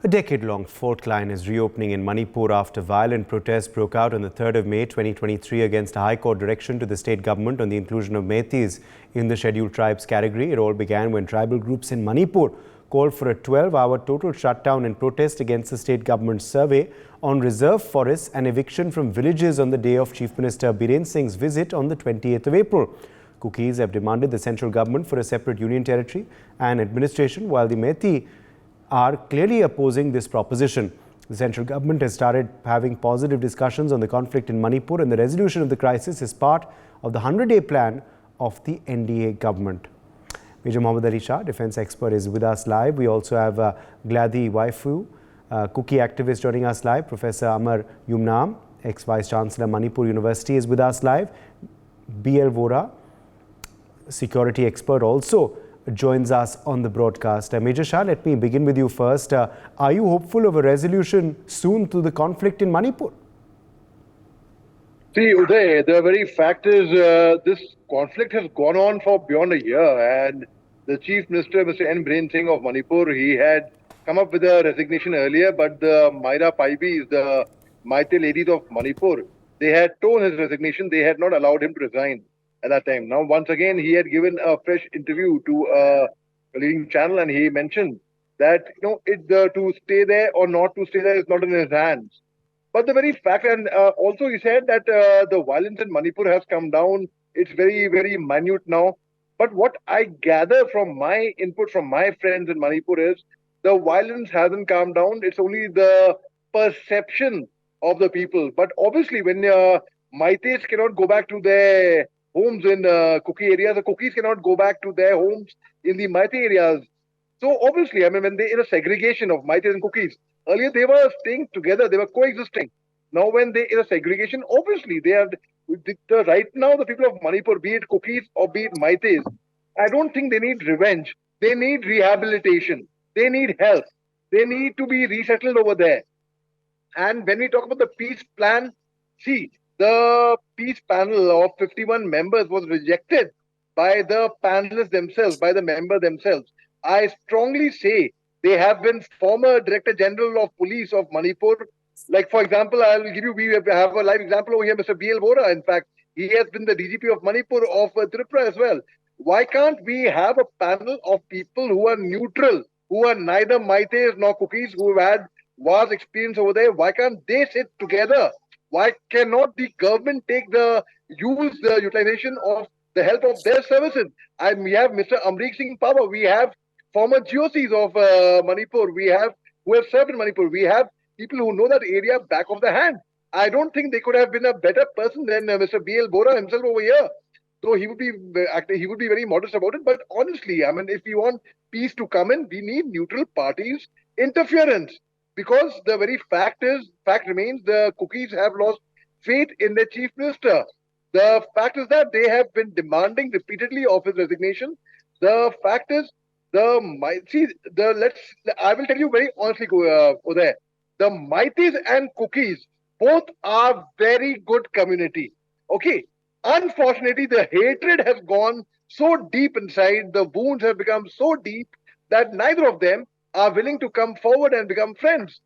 A decade-long fault line is reopening in Manipur after violent protests broke out on the 3rd of May 2023 against a High Court direction to the state government on the inclusion of Meiteis in the scheduled tribes category. It all began when tribal groups in Manipur called for a 12-hour total shutdown in protest against the state government's survey on reserve forests and eviction from villages on the day of Chief Minister Biren Singh's visit on the 28th of April. Cookies have demanded the central government for a separate union territory and administration, while the Meitei are clearly opposing this proposition. The central government has started having positive discussions on the conflict in Manipur, and the resolution of the crisis is part of the 100-day plan of the NDA government. Major Mohammad Ali Shah, defense expert, is with us live. We also have Gladi Waifu, Cookie activist, joining us live. Professor Amar Yumnam, ex-vice chancellor Manipur University, is with us live. B.L. Vora, security expert, also joins us on the broadcast. Major Shah, let me begin with you first. Are you hopeful of a resolution soon to the conflict in Manipur? See, Uday, the very fact is this conflict has gone on for beyond a year, and the Chief Minister, Mr. N. Biren Singh of Manipur, he had come up with a resignation earlier, but the Maira Paibis, the Meitei ladies of Manipur, they had torn his resignation. They had not allowed him to resign at that time. Now, once again, he had given a fresh interview to a leading channel, and he mentioned that to stay there or not to stay there is not in his hands. But the very fact, and also he said that the violence in Manipur has come down. It's very, very minute now. But what I gather from my input from my friends in Manipur is the violence hasn't calmed down. It's only the perception of the people. But obviously, when Meiteis cannot go back to their homes in Cookie areas, the Cookies cannot go back to their homes in the Meitei areas. So obviously, I mean, when they in a segregation of Meiteis and Cookies, earlier they were staying together, they were coexisting. Now when they in a segregation, obviously they are right now the people of Manipur, be it Cookies or be it Meiteis, I don't think they need revenge. They need rehabilitation. They need help. They need to be resettled over there. And when we talk about the peace plan, see, the peace panel of 51 members was rejected by the panelists themselves, by the members themselves. I strongly say they have been former Director General of Police of Manipur. Like, for example, I will give you, we have a live example over here, Mr. B.L. Vora. In fact, he has been the DGP of Manipur of Tripura as well. Why can't we have a panel of people who are neutral, who are neither Meiteis nor Cookies, who have had vast experience over there? Why can't they sit together? Why cannot the government take the utilization of the help of their services? We have Mr. Amrik Singh Pava. We have former GOCs of Manipur. We have who have served in Manipur. We have people who know that area back of the hand. I don't think they could have been a better person than Mr. B.L. Vora himself over here. So he would be very modest about it. But honestly, I mean, if we want peace to come in, we need neutral parties interference. Because the very fact remains, the Cookies have lost faith in their chief minister. The fact is that they have been demanding repeatedly of his resignation. The fact is, I will tell you very honestly, Uday, the Meiteis and Cookies both are very good community. Okay, unfortunately, the hatred has gone so deep inside. The wounds have become so deep that neither of them are willing to come forward and become friends.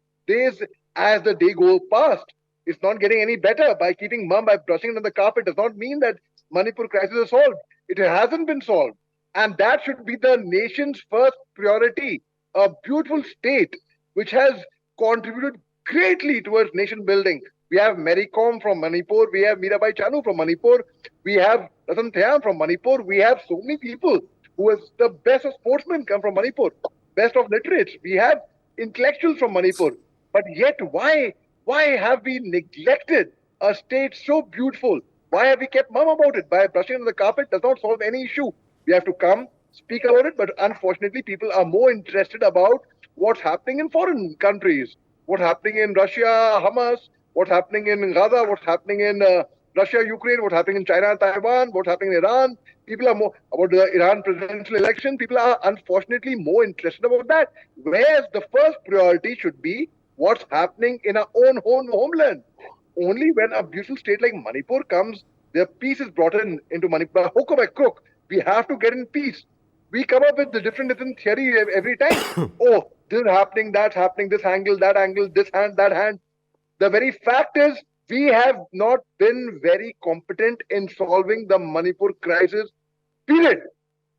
As the day goes past, it's not getting any better. By keeping mum, by brushing it on the carpet does not mean that Manipur crisis is solved. It hasn't been solved. And that should be the nation's first priority. A beautiful state which has contributed greatly towards nation building. We have Mary Kom from Manipur. We have Mirabai Chanu from Manipur. We have Ratan Thayam from Manipur. We have so many people who is the best of sportsmen come from Manipur. Best of literates. We have intellectuals from Manipur. But yet, why have we neglected a state so beautiful? Why have we kept mum about it? By brushing on the carpet does not solve any issue. We have to come, speak about it. But unfortunately, people are more interested about what's happening in foreign countries. What's happening in Russia, Hamas, what's happening in Gaza, what's happening in Russia, Ukraine, what's happening in China, Taiwan, what's happening in Iran. People are more about the Iran presidential election. People are unfortunately more interested about that. Whereas the first priority should be what's happening in our own homeland. Only when a beautiful state like Manipur comes, the peace is brought into Manipur. By hook or by crook, we have to get in peace. We come up with the different theory every time. Oh, this is happening, that's happening, this angle, that angle, this hand, that hand. The very fact is, we have not been very competent in solving the Manipur crisis, period.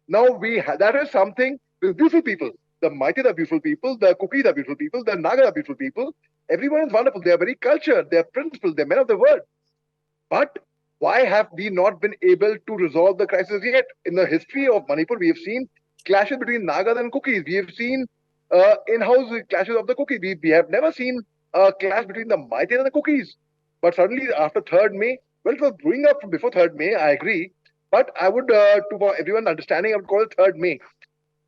Now that is something with beautiful people. The Maitis are beautiful people, the Kukis are beautiful people, the Naga are beautiful people. Everyone is wonderful. They are very cultured, they are principled, they are men of the word. But why have we not been able to resolve the crisis yet? In the history of Manipur, we have seen clashes between Nagas and Kukis. We have seen in-house clashes of the Kukis. We have never seen a clash between the Maitis and the Kukis. But suddenly, after 3rd May, well, it was brewing up before 3rd May, I agree. But I would, for everyone's understanding, I would call it 3rd May.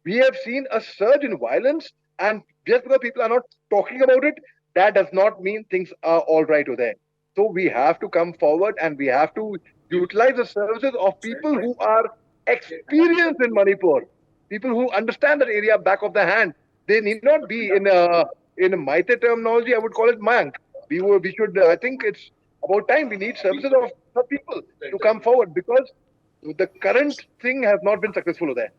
We have seen a surge in violence, and just because people are not talking about it, that does not mean things are all right over there. So we have to come forward and we have to utilize the services of people who are experienced in Manipur, people who understand that area back of the hand. They need not be in a Maite terminology. I would call it Mayank. We should. I think it's about time. We need services of people to come forward because the current thing has not been successful over there.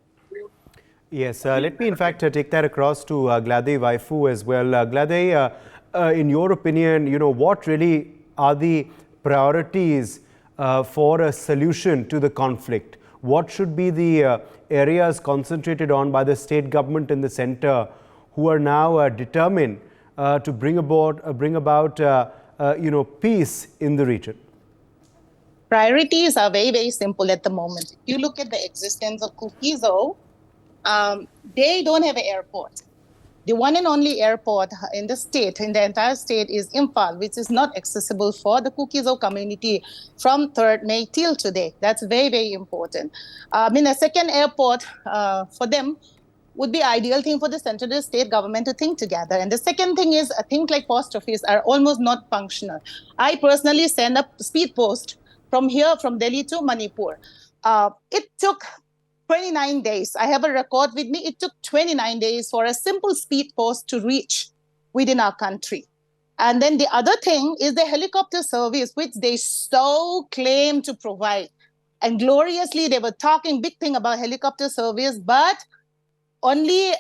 Yes, let me in fact take that across to Glade Waifu as well. Glade, in your opinion, what really are the priorities for a solution to the conflict? What should be the areas concentrated on by the state government and the centre, who are now determined to bring about peace in the region? Priorities are very, very simple at the moment. If you look at the existence of Kukizo, they don't have an airport. The one and only airport in the entire state is Imphal, which is not accessible for the Kukizo community from 3rd May till today. That's very, very important. A second airport for them would be ideal thing for the central state government to think together. And the second thing is, things like post office are almost not functional. I personally send a speed post from Delhi to Manipur. It took 29 days. I have a record with me. It took 29 days for a simple speed post to reach within our country. And then the other thing is the helicopter service, which they so claim to provide. And gloriously, they were talking big thing about helicopter service, but only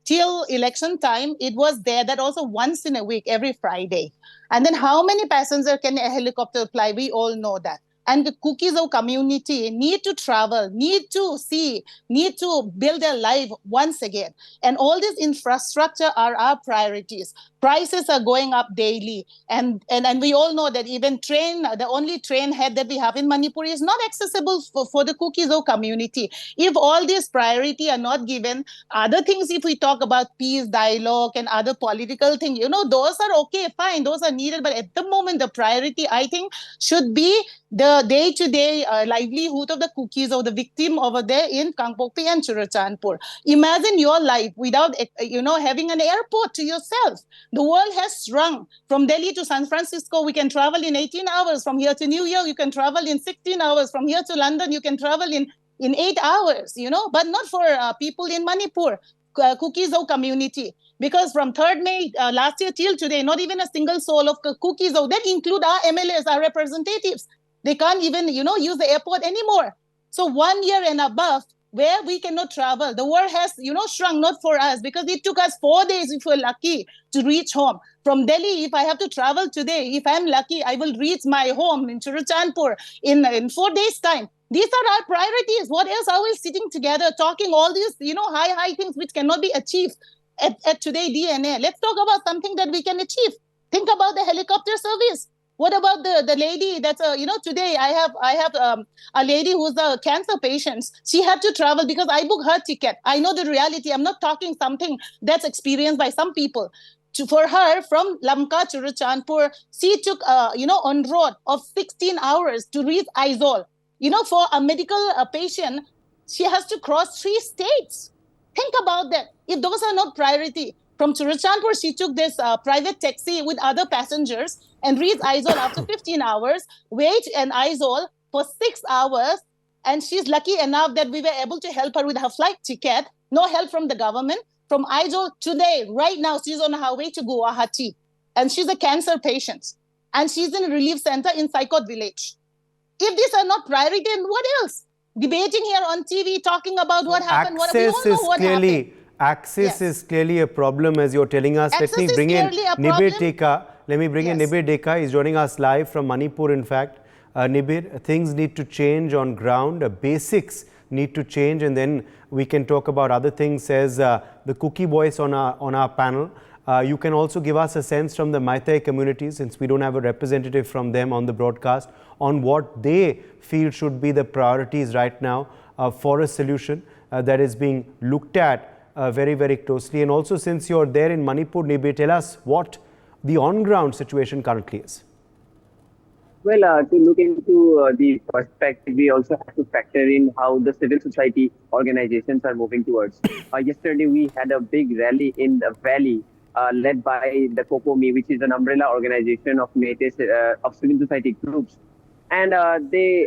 till election time, it was there, that also once in a week, every Friday. And then how many passengers can a helicopter fly? We all know that. And the Kukizo community need to travel, need to see, need to build their life once again. And all this infrastructure are our priorities. Prices are going up daily. And we all know that even the only train head that we have in Manipur is not accessible for the Kukizo community. If all these priority are not given, other things, if we talk about peace, dialogue, and other political things, those are okay, fine, those are needed. But at the moment, the priority, I think, should be the day-to-day livelihood of the Kukizo, the victim over there in Kangpokpi and Churachandpur. Imagine your life without, having an airport to yourself. The world has shrunk. From Delhi to San Francisco, we can travel in 18 hours. From here to New York, you can travel in 16 hours. From here to London, you can travel in 8 hours, but not for people in Manipur, Kukizo community. Because from 3rd May last year till today, not even a single soul of Kukizo, that include our MLAs, our representatives. They can't even, use the airport anymore. So 1 year and above, where we cannot travel, the world has, shrunk, not for us, because it took us 4 days, if we're lucky, to reach home. From Delhi, if I have to travel today, if I'm lucky, I will reach my home in Churachandpur in 4 days' time. These are our priorities. What else are we sitting together talking all these, high things which cannot be achieved at today DNA? Let's talk about something that we can achieve. Think about the helicopter service. What about the lady that's today I have a lady who's a cancer patient. She had to travel because I booked her ticket. I know the reality. I'm not talking something that's experienced by some people. For her, from Lamka to Churachandpur, she took on road of 16 hours to reach Aizawl. For a medical patient, she has to cross 3 states. Think about that. If those are not priority. From Churachandpur, she took this private taxi with other passengers and reached Aizawl after 15 hours, wait in Aizawl for 6 hours, and she's lucky enough that we were able to help her with her flight ticket. No help from the government. From Aizawl today, right now, she's on her way to Guwahati, and she's a cancer patient, and she's in a relief center in Saikot village. If these are not priority, then what else? Debating here on TV, talking about what happened. We all know what happened. Access Yes. is clearly a problem, as you're telling us. Let Access me is bring in clearly a Nibir problem. Teka. Let me bring in Yes. Nibir Teka. He's joining us live from Manipur, in fact. Nibir, things need to change on ground. Basics need to change, and then we can talk about other things, says the cookie voice on our panel. You can also give us a sense from the Maitai community, since we don't have a representative from them on the broadcast, on what they feel should be the priorities right now for a solution that is being looked at very, very closely. And also, since you're there in Manipur, Nibir, tell us what the on-ground situation currently is. Well, to look into the perspective, we also have to factor in how the civil society organizations are moving towards. Yesterday, we had a big rally in the valley led by the COCOMI, which is an umbrella organization of of civil society groups. And the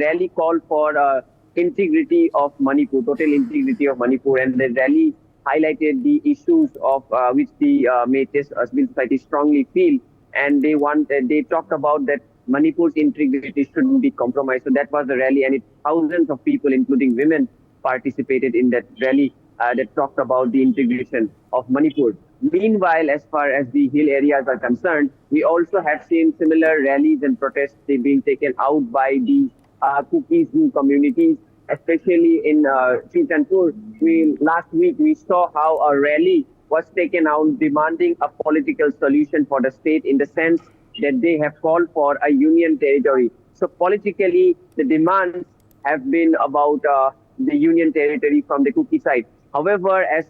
rally called for integrity of Manipur, total integrity of Manipur, and the rally highlighted the issues of which the Metis civil society strongly feel, and they talked about that Manipur's integrity shouldn't be compromised. So that was the rally, and thousands of people, including women, participated in that rally that talked about the integration of Manipur. Meanwhile, as far as the hill areas are concerned, we also have seen similar rallies and protests being taken out by the Cookies communities, especially in Chittanpur. Last week we saw how a rally was taken out demanding a political solution for the state, in the sense that they have called for a union territory. So politically, the demands have been about the union territory from the Kuki side. However, as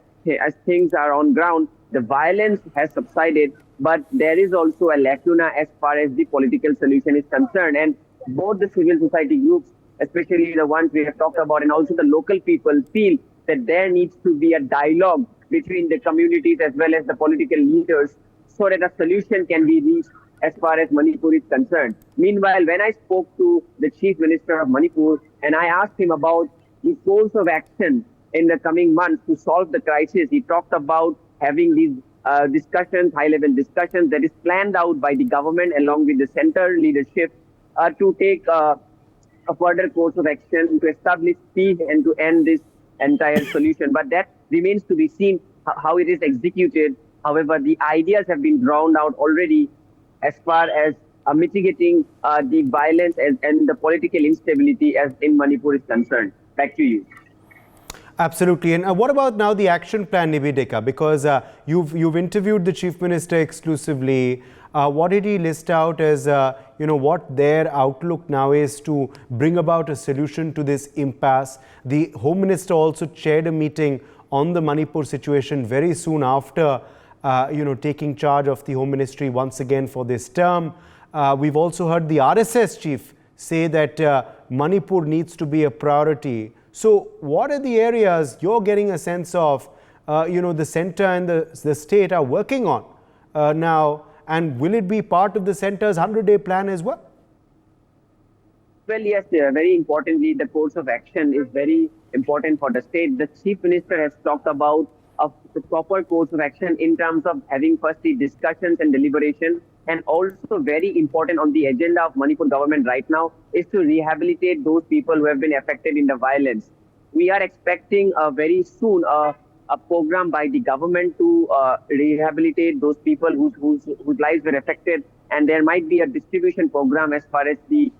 things are on ground, the violence has subsided, but there is also a lacuna as far as the political solution is concerned. And both the civil society groups, especially the ones we have talked about, and also the local people, feel that there needs to be a dialogue between the communities as well as the political leaders, so that a solution can be reached as far as Manipur is concerned. Meanwhile, when I spoke to the Chief Minister of Manipur and I asked him about the course of action in the coming months to solve the crisis, he talked about having these discussions, high-level discussions that is planned out by the government along with the center leadership to take a further course of action to establish peace and to end this entire solution. But that remains to be seen how it is executed. However, the ideas have been drawn out already as far as mitigating the violence and the political instability as in Manipur is concerned. Back to you. Absolutely. And what about now the action plan, Nibir Teka? Because you've interviewed the Chief Minister exclusively. What did he list out as, what their outlook now is to bring about a solution to this impasse? The Home Minister also chaired a meeting on the Manipur situation very soon after, taking charge of the Home Ministry once again for this term. We've also heard the RSS chief say that Manipur needs to be a priority. So what are the areas you're getting a sense of, the center and the state are working on now? And will it be part of the center's 100-day plan as well? Well, yes, very importantly, the course of action is very important for the state. The Chief Minister has talked about a proper course of action in terms of having firstly discussions and deliberation, and also very important on the agenda of Manipur government right now is to rehabilitate those people who have been affected in the violence. We are expecting very soon a program by the government to rehabilitate those people whose lives were affected, and there might be a distribution program as far as the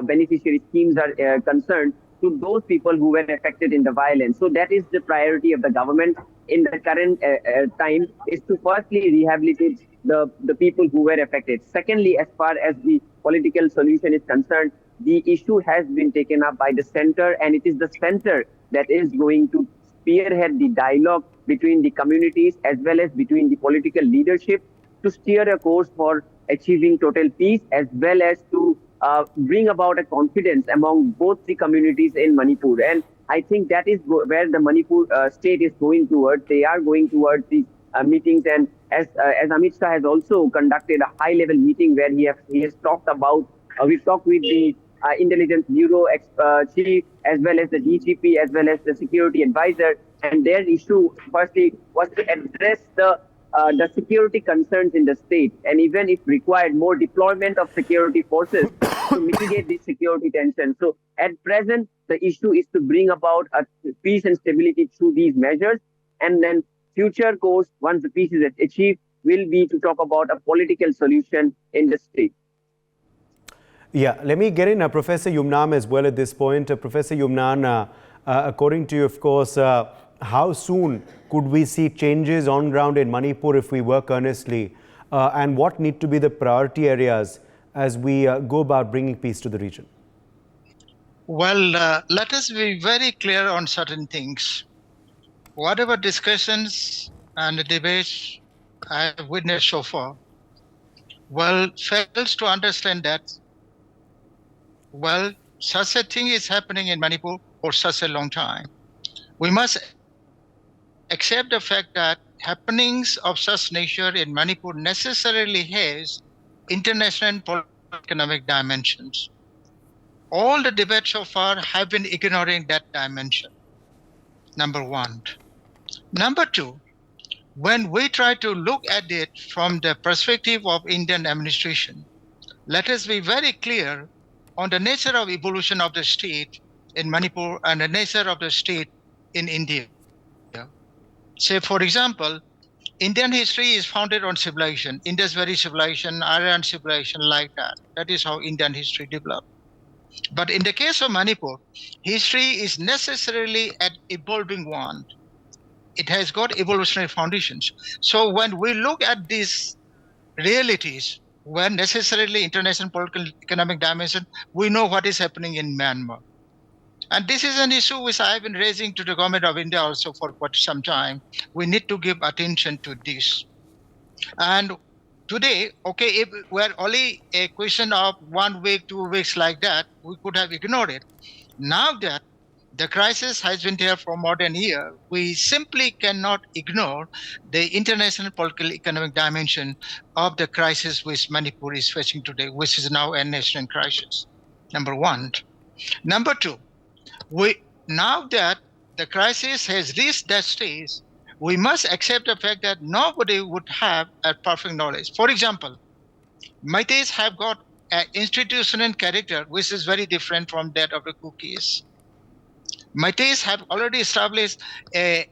beneficiary schemes are concerned to those people who were affected in the violence. So that is the priority of the government in the current time, is to firstly rehabilitate the people who were affected. Secondly, as far as the political solution is concerned, the issue has been taken up by the center, and it is the center that is going to spearhead the dialogue between the communities as well as between the political leadership to steer a course for achieving total peace, as well as to bring about a confidence among both the communities in Manipur. And I think that is where the Manipur state is going towards. They are going towards these meetings, and as Amit Shah has also conducted a high-level meeting where he has talked about. We've talked with the Intelligence Bureau chief, as well as the DGP, as well as the security advisor, and their issue firstly was to address the security concerns in the state, and even if required, more deployment of security forces to mitigate the security tension. So at present, the issue is to bring about a peace and stability through these measures. And then future course, once the peace is achieved, will be to talk about a political solution in the state. Yeah, let me get in Professor Yumnan as well at this point. Professor Yumnan, according to you, of course, how soon could we see changes on ground in Manipur if we work earnestly? And what need to be the priority areas as we go about bringing peace to the region? Well, let us be very clear on certain things. Whatever discussions and debates I have witnessed so far, fails to understand that, such a thing is happening in Manipur for such a long time. We must accept the fact that happenings of such nature in Manipur necessarily has international and political economic dimensions. All the debates so far have been ignoring that dimension, number one. Number two, when we try to look at it from the perspective of Indian administration, let us be very clear on the nature of evolution of the state in Manipur and the nature of the state in India. Say, for example, Indian history is founded on civilization, Indus Valley civilization, Aryan civilization, like that. That is how Indian history developed. But in the case of Manipur, history is necessarily an evolving one. It has got evolutionary foundations. So when we look at these realities, where necessarily international political economic dimension, we know what is happening in Myanmar. And this is an issue which I have been raising to the government of India also for quite some time. We need to give attention to this. And today, okay, if we're only a question of 1 week, 2 weeks like that, we could have ignored it. Now that the crisis has been there for more than a year, we simply cannot ignore the international political economic dimension of the crisis which Manipur is facing today, which is now a national crisis, number one. Number two, now that the crisis has reached that stage, we must accept the fact that nobody would have a perfect knowledge. For example, Meiteis have got an institutional character which is very different from that of the Kukis. Meiteis have already established at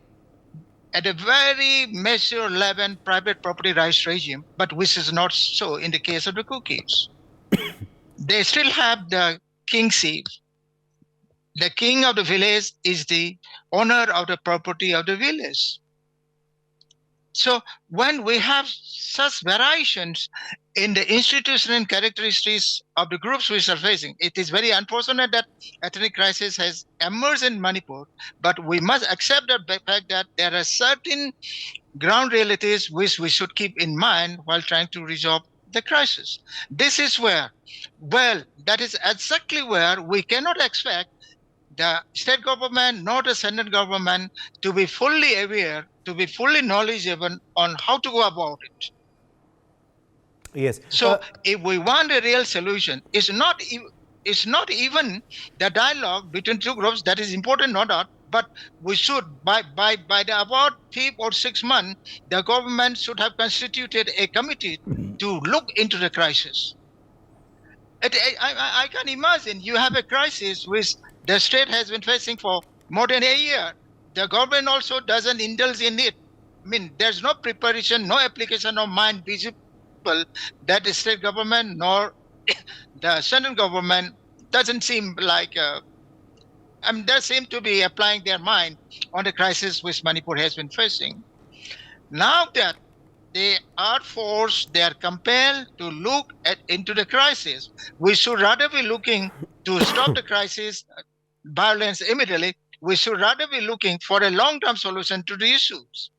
a very mature level private property rights regime, but which is not so in the case of the Kukis. They still have the kingship. The king of the village is the owner of the property of the village. So when we have such variations in the institutional characteristics of the groups which are facing, it is very unfortunate that ethnic crisis has emerged in Manipur, but we must accept the fact that there are certain ground realities which we should keep in mind while trying to resolve the crisis. This is where, that is exactly where we cannot expect the state government nor the central government to be fully aware, to be fully knowledgeable on how to go about it. Yes. So if we want a real solution, it's not even the dialogue between two groups that is important, no doubt, but we should, by the about 5 or 6 months, the government should have constituted a committee to look into the crisis. I can imagine you have a crisis which the state has been facing for more than a year. The government also doesn't indulge in it. I mean, there's no preparation, no application of mind visible that the state government nor the central government doesn't seem like, they seem to be applying their mind on the crisis which Manipur has been facing. Now that they are forced, they are compelled to look into the crisis, we should rather be looking to stop the crisis, violence immediately. We should rather be looking for a long-term solution to the issues.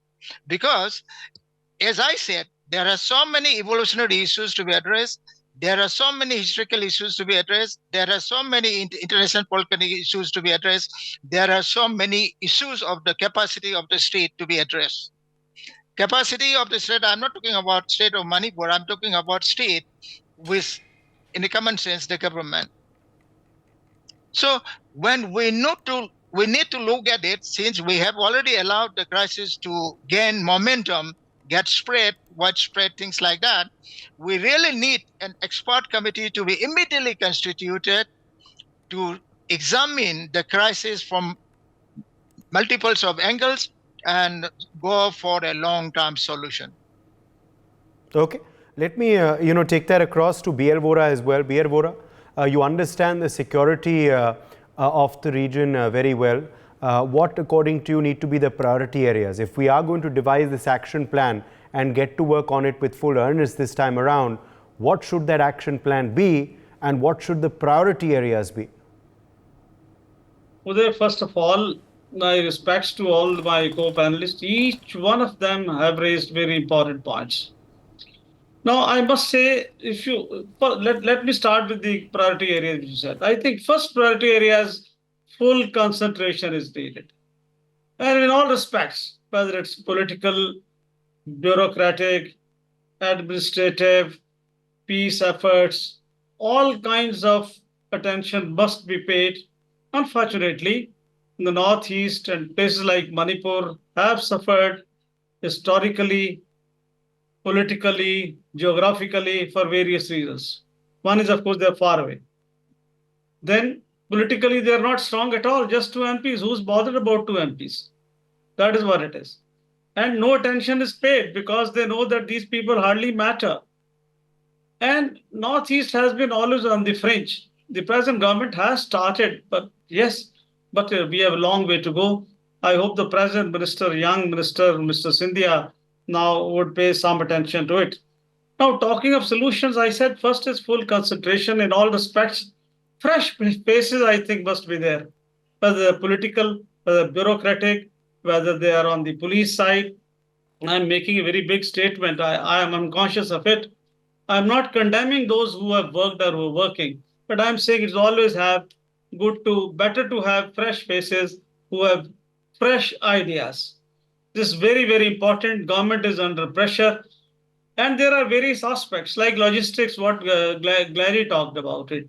Because, as I said, there are so many evolutionary issues to be addressed. There are so many historical issues to be addressed. There are so many international political issues to be addressed. There are so many issues of the capacity of the state to be addressed. Capacity of the state, I'm not talking about state of Manipur, I'm talking about state with, in the common sense, the government. So when we need to look at it, since we have already allowed the crisis to gain momentum, get spread, widespread, things like that, we really need an expert committee to be immediately constituted to examine the crisis from multiples of angles and go for a long-term solution. Okay, let me take that across to BL Vora as well. BL Vora, you understand the security of the region very well. What, according to you, need to be the priority areas? If we are going to devise this action plan and get to work on it with full earnest this time around, what should that action plan be, and what should the priority areas be? Uday, first of all, my respects to all my co-panelists. Each one of them have raised very important points. Now, I must say, let me start with the priority areas you said. I think first priority areas, full concentration is needed. And in all respects, whether it's political, bureaucratic, administrative, peace efforts, all kinds of attention must be paid. Unfortunately, in the Northeast and places like Manipur have suffered historically, politically, geographically for various reasons. One is, of course, they're far away. Then, politically, they're not strong at all, just two MPs. Who's bothered about two MPs? That is what it is. And no attention is paid because they know that these people hardly matter. And Northeast has been always on the fringe. The present government has started, but yes, but we have a long way to go. I hope the present minister, young minister, Mr. Scindia, now would pay some attention to it. Now, talking of solutions, I said first is full concentration in all respects. Fresh faces, I think, must be there, whether they're political, whether bureaucratic, whether they are on the police side. I'm making a very big statement. I am unconscious of it. I'm not condemning those who have worked or who are working, but I'm saying it's always better to have fresh faces who have fresh ideas. This is very, very important. Government is under pressure. And there are various aspects like logistics, what Glary talked about it.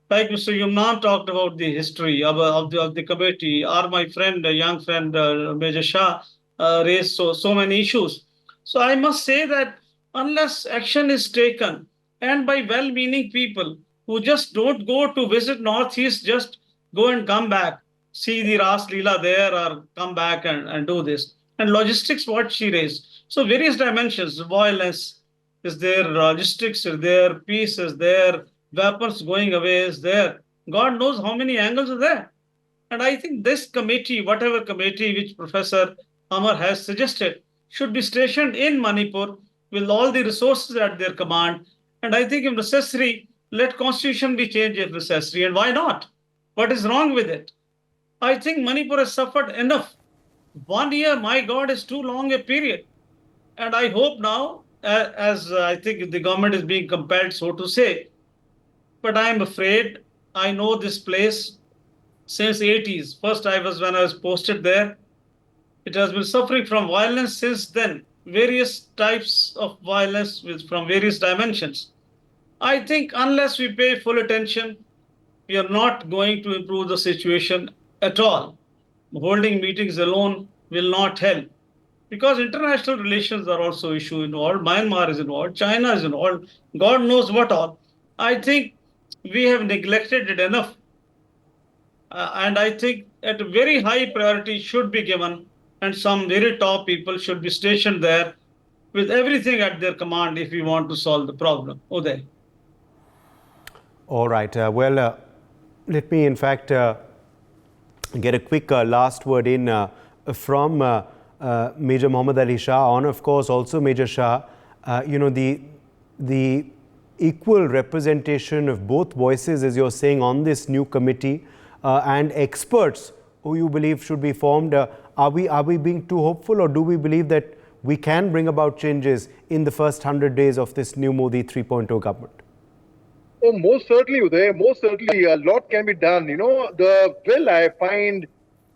Like Mr. Yumnan talked about the history of the committee, or my friend, a young friend, Major Shah, raised so many issues. So I must say that unless action is taken, and by well-meaning people who just don't go to visit Northeast, just go and come back, see the Ras Leela there, or come back and do this. And logistics, what she raised. So various dimensions, violence is there, logistics is there, peace is there, weapons going away is there. God knows how many angles are there. And I think this committee, whatever committee which Professor Amar has suggested, should be stationed in Manipur with all the resources at their command. And I think if necessary, let constitution be changed if necessary. And why not? What is wrong with it? I think Manipur has suffered enough. 1 year, my God, is too long a period. And I hope now, as I think the government is being compelled, so to say, but I am afraid I know this place since 80s. First, when I was posted there. It has been suffering from violence since then, various types of violence from various dimensions. I think unless we pay full attention, we are not going to improve the situation at all. Holding meetings alone will not help because international relations are also issue involved. Myanmar is involved, China is involved, God knows what all. I think we have neglected it enough. And I think at a very high priority should be given, and some very top people should be stationed there with everything at their command if we want to solve the problem. Uday. All right. Let me, in fact, get a quick last word in from Major Muhammad Ali Shah on, of course, also Major Shah. The equal representation of both voices, as you're saying, on this new committee and experts who you believe should be formed. Are we being too hopeful, or do we believe that we can bring about changes in the first 100 days of this new Modi 3.0 government? Oh, most certainly, Uday. Most certainly, a lot can be done. The will,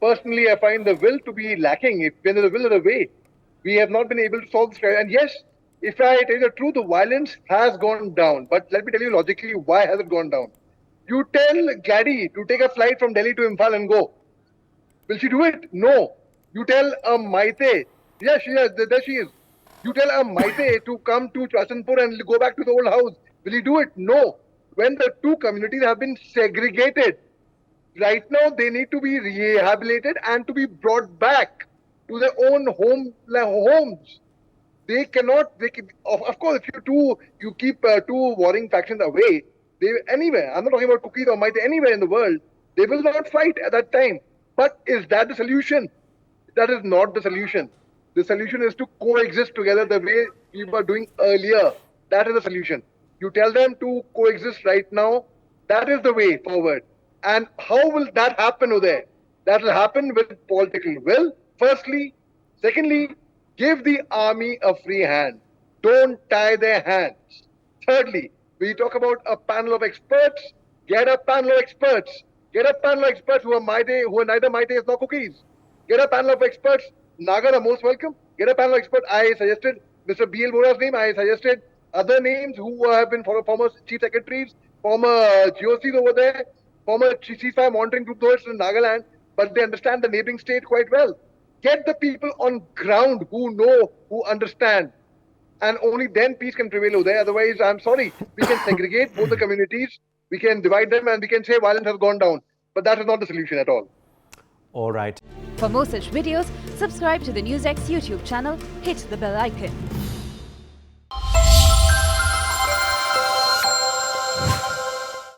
personally, I find the will to be lacking. When there's a will, there's a way. We have not been able to solve this. And yes, if I tell you the truth, the violence has gone down. But let me tell you logically, why has it gone down? You tell Gladdy to take a flight from Delhi to Imphal and go. Will she do it? No. You tell a Maite, yes, there she is. You tell a Maite to come to Chasanpur and go back to the old house. Will he do it? No. When the two communities have been segregated, right now they need to be rehabilitated and to be brought back to their own homes. They cannot. Of course, if you keep two warring factions away, they anywhere. I'm not talking about cookies or Maite. Anywhere in the world, they will not fight at that time. But is that the solution? That is not the solution. The solution is to coexist together the way we were doing earlier. That is the solution. You tell them to coexist right now. That is the way forward. And how will that happen, Uday? That will happen with political will, firstly. Secondly, give the army a free hand. Don't tie their hands. Thirdly, we talk about a panel of experts. Get a panel of experts. Get a panel of experts who are neither Maite nor cookies. Get a panel of experts. Nagar are most welcome. Get a panel of experts. I suggested Mr. B.L. Bora's name. I suggested other names who have been former chief secretaries, former GOCs over there, former ceasefire monitoring group hosts in Nagaland, but they understand the neighboring state quite well. Get the people on ground who know, who understand. And only then peace can prevail there. Otherwise, I'm sorry, we can segregate both the communities, we can divide them, and we can say violence has gone down. But that is not the solution at all. All right. For more such videos, subscribe to the NewsX YouTube channel, hit the bell icon.